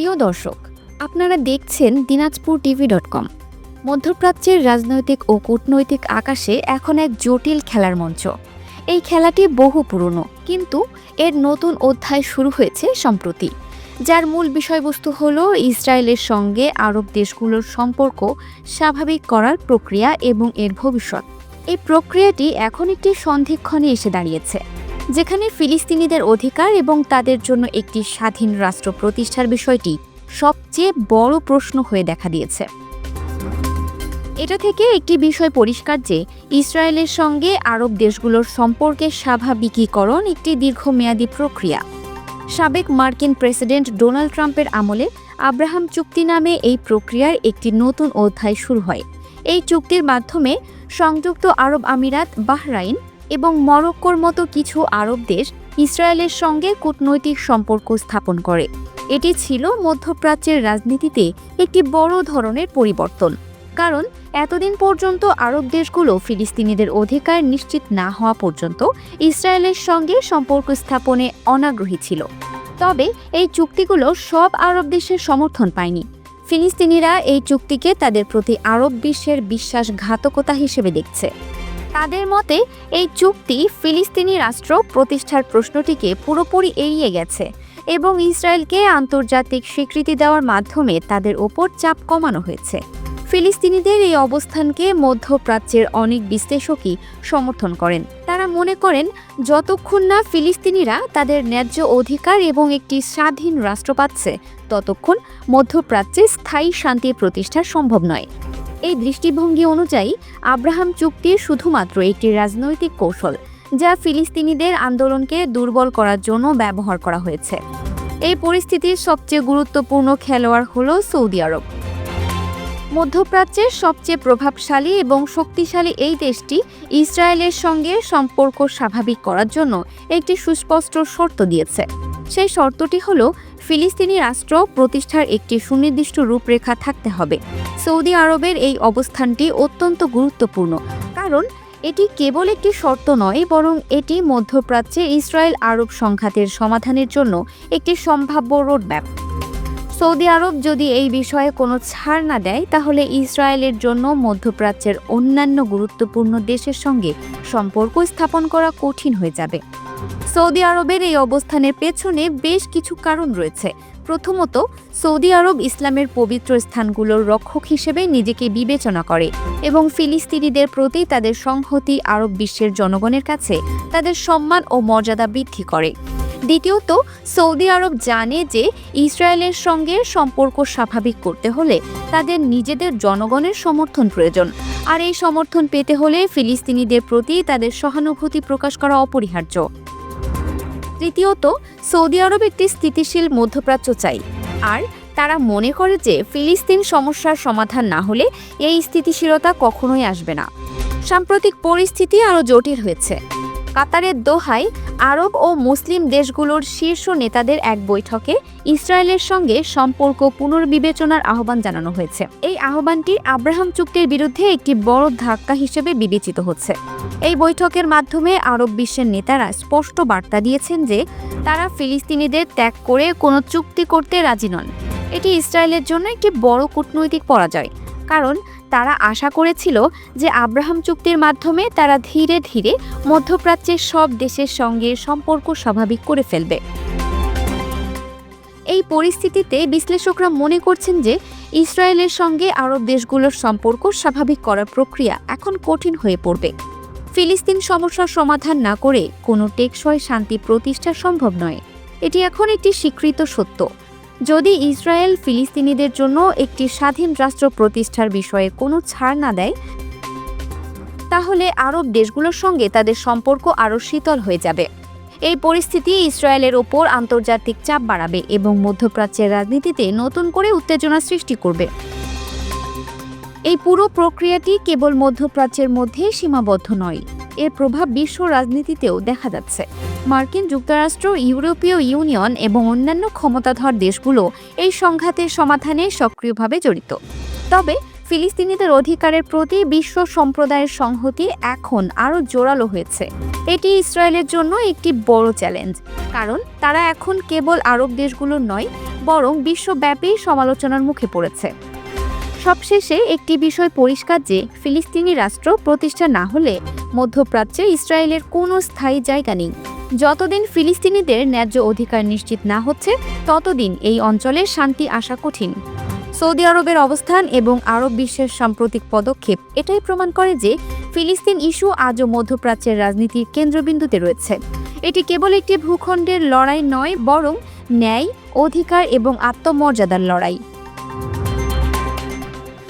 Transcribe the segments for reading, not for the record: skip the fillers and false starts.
প্রিয় দর্শক, আপনারা দেখছেন dinajpurtv.com। মধ্যপ্রাচ্যের রাজনৈতিক ও কূটনৈতিক আকাশে এখন এক জটিল খেলার মঞ্চ। এই খেলাটি বহু পুরনো, কিন্তু এর নতুন অধ্যায় শুরু হয়েছে সম্প্রতি, যার মূল বিষয়বস্তু হল ইসরায়েলের সঙ্গে আরব দেশগুলোর সম্পর্ক স্বাভাবিক করার প্রক্রিয়া এবং এর ভবিষ্যৎ। এই প্রক্রিয়াটি এখন একটি সন্ধিক্ষণে এসে দাঁড়িয়েছে, যেখানে ফিলিস্তিনিদের অধিকার এবং তাদের জন্য একটি স্বাধীন রাষ্ট্র প্রতিষ্ঠার বিষয়টি সবচেয়ে বড় প্রশ্ন হয়ে দেখা দিয়েছে। এটা থেকে একটি বিষয় পরিষ্কার যে ইসরায়েলের সঙ্গে আরব দেশগুলোর সম্পর্কের স্বাভাবিকীকরণ একটি দীর্ঘমেয়াদী প্রক্রিয়া। সাবেক মার্কিন প্রেসিডেন্ট ডোনাল্ড ট্রাম্পের আমলে আব্রাহাম চুক্তি নামে এই প্রক্রিয়ার একটি নতুন অধ্যায় শুরু হয়। এই চুক্তির মাধ্যমে সংযুক্ত আরব আমিরাত, বাহরাইন এবং মরক্কোর মতো কিছু আরব দেশ ইসরায়েলের সঙ্গে কূটনৈতিক সম্পর্ক স্থাপন করে। এটি ছিল মধ্যপ্রাচ্যের রাজনীতিতে একটি বড় ধরনের পরিবর্তন, কারণ এতদিন পর্যন্ত আরব দেশগুলো ফিলিস্তিনিদের অধিকার নিশ্চিত না হওয়া পর্যন্ত ইসরায়েলের সঙ্গে সম্পর্ক স্থাপনে অনাগ্রহী ছিল। তবে এই চুক্তিগুলো সব আরব দেশের সমর্থন পায়নি। ফিলিস্তিনিরা এই চুক্তিকে তাদের প্রতি আরব বিশ্বের বিশ্বাসঘাতকতা হিসেবে দেখছে। তাদের মতে এই চুক্তি ফিলিস্তিনি রাষ্ট্র প্রতিষ্ঠার প্রশ্নটিকে পুরোপুরি এড়িয়ে গেছে এবং ইসরায়েলকে আন্তর্জাতিক স্বীকৃতি দেওয়ার মাধ্যমে তাদের ওপর চাপ কমানো হয়েছে। ফিলিস্তিনিদের এই অবস্থানকে মধ্যপ্রাচ্যের অনেক বিশ্লেষকই সমর্থন করেন। তারা মনে করেন, যতক্ষণ না ফিলিস্তিনিরা তাদের ন্যায্য অধিকার এবং একটি স্বাধীন রাষ্ট্র পাচ্ছে, ততক্ষণ মধ্যপ্রাচ্যে স্থায়ী শান্তি প্রতিষ্ঠা সম্ভব নয়। এই দৃষ্টিভঙ্গি অনুযায়ী আব্রাহাম চুক্তি শুধুমাত্র একটি রাজনৈতিক কৌশল, যা ফিলিস্তিনিদের আন্দোলনকে দুর্বল করার জন্য ব্যবহার করা হয়েছে। এই পরিস্থিতির সবচেয়ে গুরুত্বপূর্ণ খেলোয়াড় হল সৌদি আরব। মধ্যপ্রাচ্যের সবচেয়ে প্রভাবশালী এবং শক্তিশালী এই দেশটি ইসরায়েলের সঙ্গে সম্পর্ক স্বাভাবিক করার জন্য একটি সুস্পষ্ট শর্ত দিয়েছে। সেই শর্তটি হল ফিলিস্তিনি রাষ্ট্র প্রতিষ্ঠার একটি সুনির্দিষ্ট রূপরেখা থাকতে হবে। সৌদি আরবের এই অবস্থানটি অত্যন্ত গুরুত্বপূর্ণ, কারণ এটি কেবল একটি শর্ত নয়, বরং এটি মধ্যপ্রাচ্যে ইসরায়েল আরব সংঘাতের সমাধানের জন্য একটি সম্ভাব্য রোডম্যাপ। সৌদি আরব যদি এই বিষয়ে কোনো ছাড় না দেয়, তাহলে ইসরায়েলের জন্য মধ্যপ্রাচ্যের অন্যান্য গুরুত্বপূর্ণ দেশের সঙ্গে সম্পর্ক স্থাপন করা কঠিন হয়ে যাবে। সৌদি আরবের এই অবস্থানের পেছনে বেশ কিছু কারণ রয়েছে। প্রথমত, সৌদি আরব ইসলামের পবিত্র স্থানগুলোর রক্ষক হিসেবে নিজেকে বিবেচনা করে এবং ফিলিস্তিনিদের প্রতি তাদের সংহতি আরব বিশ্বের জনগণের কাছে তাদের সম্মান ও মর্যাদা বৃদ্ধি করে। দ্বিতীয়ত, সৌদি আরব জানে যে ইসরায়েলের সঙ্গে সম্পর্ক স্বাভাবিক করতে হলে তাদের নিজেদের জনগণের সমর্থন প্রয়োজন, আর এই সমর্থন পেতে হলে ফিলিস্তিনিদের প্রতি তাদের সহানুভূতি প্রকাশ করা অপরিহার্য। তৃতীয়ত, সৌদি আরব একটি স্থিতিশীল মধ্যপ্রাচ্য চাই, আর তারা মনে করে যে ফিলিস্তিন সমস্যার সমাধান না হলে এই স্থিতিশীলতা কখনোই আসবে না। সাম্প্রতিক পরিস্থিতি আরও জটিল হয়েছে। কাতারের দোহায় আরব ও মুসলিম দেশগুলোর শীর্ষ নেতাদের এক বৈঠকে ইসরায়েলের সঙ্গে সম্পর্ক পুনর্বিবেচনার আহ্বান জানানো হয়েছে। এই আহ্বানটি আব্রাহাম চুক্তির বিরুদ্ধে একটি বড় ধাক্কা হিসেবে বিবেচিত হচ্ছে। এই বৈঠকের মাধ্যমে আরব বিশ্বের নেতারা স্পষ্ট বার্তা দিয়েছেন যে তারা ফিলিস্তিনিদের ত্যাগ করে কোনো চুক্তি করতে রাজি নন। এটি ইসরায়েলের জন্য একটি বড় কূটনৈতিক পরাজয়, কারণ তারা আশা করেছিল যে আব্রাহাম চুক্তির মাধ্যমে তারা ধীরে ধীরে মধ্যপ্রাচ্যের সব দেশের সঙ্গে সম্পর্ক স্বাভাবিক করে ফেলবে। এই পরিস্থিতিতে বিশ্লেষকরা মনে করছেন যে ইসরায়েলের সঙ্গে আরব দেশগুলোর সম্পর্ক স্বাভাবিক করার প্রক্রিয়া এখন কঠিন হয়ে পড়বে। ফিলিস্তিন সমস্যার সমাধান না করে কোনো টেকসই শান্তি প্রতিষ্ঠা সম্ভব নয়। এটি এখন একটি স্বীকৃত সত্য। যদি ইসরায়েল ফিলিস্তিনিদের জন্য একটি স্বাধীন রাষ্ট্র প্রতিষ্ঠার বিষয়ে কোনো ছাড় না দেয়, তাহলে আরব দেশগুলোর সঙ্গে তাদের সম্পর্ক আরও শীতল হয়ে যাবে। এই পরিস্থিতি ইসরায়েলের ওপর আন্তর্জাতিক চাপ বাড়াবে এবং মধ্যপ্রাচ্যের রাজনীতিতে নতুন করে উত্তেজনা সৃষ্টি করবে। এই পুরো প্রক্রিয়াটি কেবল মধ্যপ্রাচ্যের মধ্যে সীমাবদ্ধ নয়, এর প্রভাব বিশ্ব রাজনীতিতেও দেখা যাচ্ছে। মার্কিন যুক্তরাষ্ট্র, ইউরোপীয় ইউনিয়ন এবং অন্যান্য ক্ষমতাধর দেশগুলো এই সংঘাতের সমাধানে সক্রিয়ভাবে জড়িত। তবে ফিলিস্তিনিদের অধিকারের প্রতি বিশ্ব সম্প্রদায়ের সংহতি এখন আরও জোরালো হয়েছে। এটি ইসরায়েলের জন্য একটি বড় চ্যালেঞ্জ, কারণ তারা এখন কেবল আরব দেশগুলোর নয়, বরং বিশ্বব্যাপী সমালোচনার মুখে পড়েছে। সবশেষে একটি বিষয় পরিষ্কার যে ফিলিস্তিনি রাষ্ট্র প্রতিষ্ঠা না হলে মধ্যপ্রাচ্যে ইসরায়েলের কোনো স্থায়ী জায়গা নেই। যতদিন ফিলিস্তিনিদের ন্যায্য অধিকার নিশ্চিত না হচ্ছে ততদিন এই অঞ্চলে শান্তি আসা কঠিন। সৌদি আরবের অবস্থান এবং আরব বিশ্বের সাম্প্রতিক পদক্ষেপ এটাই প্রমাণ করে যে ফিলিস্তিন ইস্যু আজও মধ্যপ্রাচ্যের রাজনীতির কেন্দ্রবিন্দুতে রয়েছে। এটি কেবল একটি ভূখণ্ডের লড়াই নয়, বরং ন্যায়, অধিকার এবং আত্মমর্যাদার লড়াই।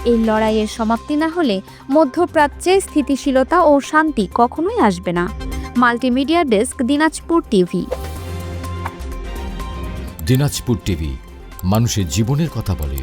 এই লড়াইয়ের সমাপ্তি না হলে মধ্যপ্রাচ্যে স্থিতিশীলতা ও শান্তি কখনোই আসবে না। Multimedia desk, Dinajpur TV. Dinajpur TV, মানুষের জীবনের কথা বলে।